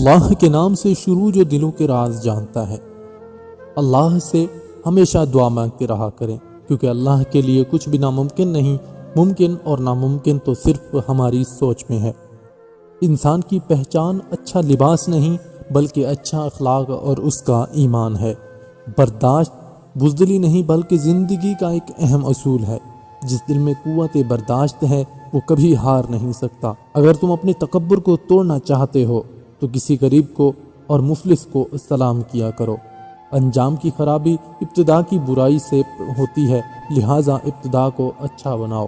اللہ کے نام سے شروع جو دلوں کے راز جانتا ہے۔ اللہ سے ہمیشہ دعا مانگتے رہا کریں، کیونکہ اللہ کے لیے کچھ بھی ناممکن نہیں، ممکن اور ناممکن تو صرف ہماری سوچ میں ہے۔ انسان کی پہچان اچھا لباس نہیں بلکہ اچھا اخلاق اور اس کا ایمان ہے۔ برداشت بزدلی نہیں بلکہ زندگی کا ایک اہم اصول ہے۔ جس دل میں قوت برداشت ہے وہ کبھی ہار نہیں سکتا۔ اگر تم اپنے تکبر کو توڑنا چاہتے ہو تو کسی غریب کو اور مفلس کو سلام کیا کرو۔ انجام کی خرابی ابتدا کی برائی سے ہوتی ہے، لہٰذا ابتدا کو اچھا بناؤ۔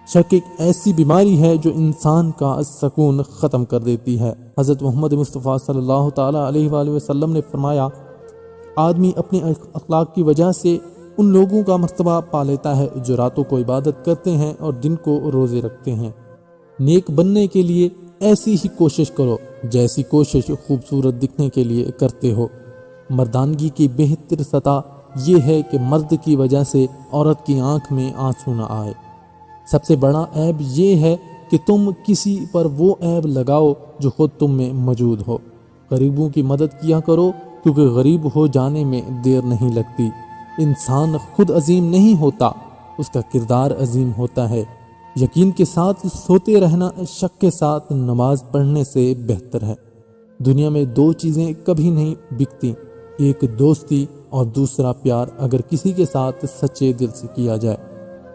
شک ایک ایسی بیماری ہے جو انسان کا سکون ختم کر دیتی ہے۔ حضرت محمد مصطفیٰ صلی اللہ تعالیٰ علیہ وآلہ وسلم نے فرمایا، آدمی اپنے اخلاق کی وجہ سے ان لوگوں کا مرتبہ پا لیتا ہے جو راتوں کو عبادت کرتے ہیں اور دن کو روزے رکھتے ہیں۔ نیک بننے کے لیے ایسی ہی کوشش کرو جیسی کوشش خوبصورت دکھنے کے لیے کرتے ہو۔ مردانگی کی بہتر سطح یہ ہے کہ مرد کی وجہ سے عورت کی آنکھ میں آنسو نہ آئے۔ سب سے بڑا عیب یہ ہے کہ تم کسی پر وہ عیب لگاؤ جو خود تم میں موجود ہو۔ غریبوں کی مدد کیا کرو کیونکہ غریب ہو جانے میں دیر نہیں لگتی۔ انسان خود عظیم نہیں ہوتا، اس کا کردار عظیم ہوتا ہے۔ یقین کے ساتھ سوتے رہنا شک کے ساتھ نماز پڑھنے سے بہتر ہے۔ دنیا میں دو چیزیں کبھی نہیں بکتی، ایک دوستی اور دوسرا پیار، اگر کسی کے ساتھ سچے دل سے کیا جائے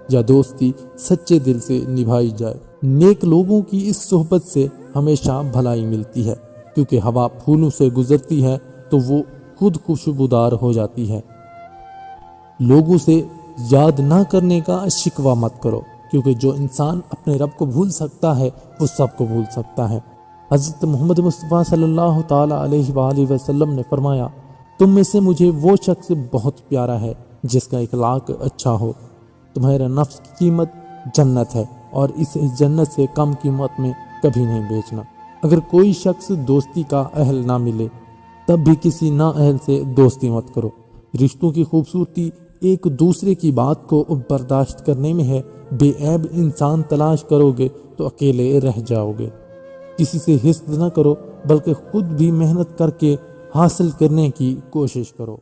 یا دوستی سچے دل سے نبھائی جائے۔ نیک لوگوں کی اس صحبت سے ہمیشہ بھلائی ملتی ہے، کیونکہ ہوا پھولوں سے گزرتی ہے تو وہ خود خوشبودار ہو جاتی ہے۔ لوگوں سے یاد نہ کرنے کا شکوہ مت کرو، کیونکہ جو انسان اپنے رب کو بھول سکتا ہے وہ سب کو بھول سکتا ہے۔ حضرت محمد مصطفیٰ صلی اللہ تعالیٰ علیہ وآلہ وسلم نے فرمایا، تم میں سے مجھے وہ شخص بہت پیارا ہے جس کا اخلاق اچھا ہو۔ تمہارا نفس کی قیمت جنت ہے اور اسے جنت سے کم قیمت میں کبھی نہیں بیچنا۔ اگر کوئی شخص دوستی کا اہل نہ ملے تب بھی کسی نا اہل سے دوستی مت کرو۔ رشتوں کی خوبصورتی ایک دوسرے کی بات کو برداشت کرنے میں ہے۔ بے عیب انسان تلاش کرو گے تو اکیلے رہ جاؤ گے۔ کسی سے حسد نہ کرو بلکہ خود بھی محنت کر کے حاصل کرنے کی کوشش کرو۔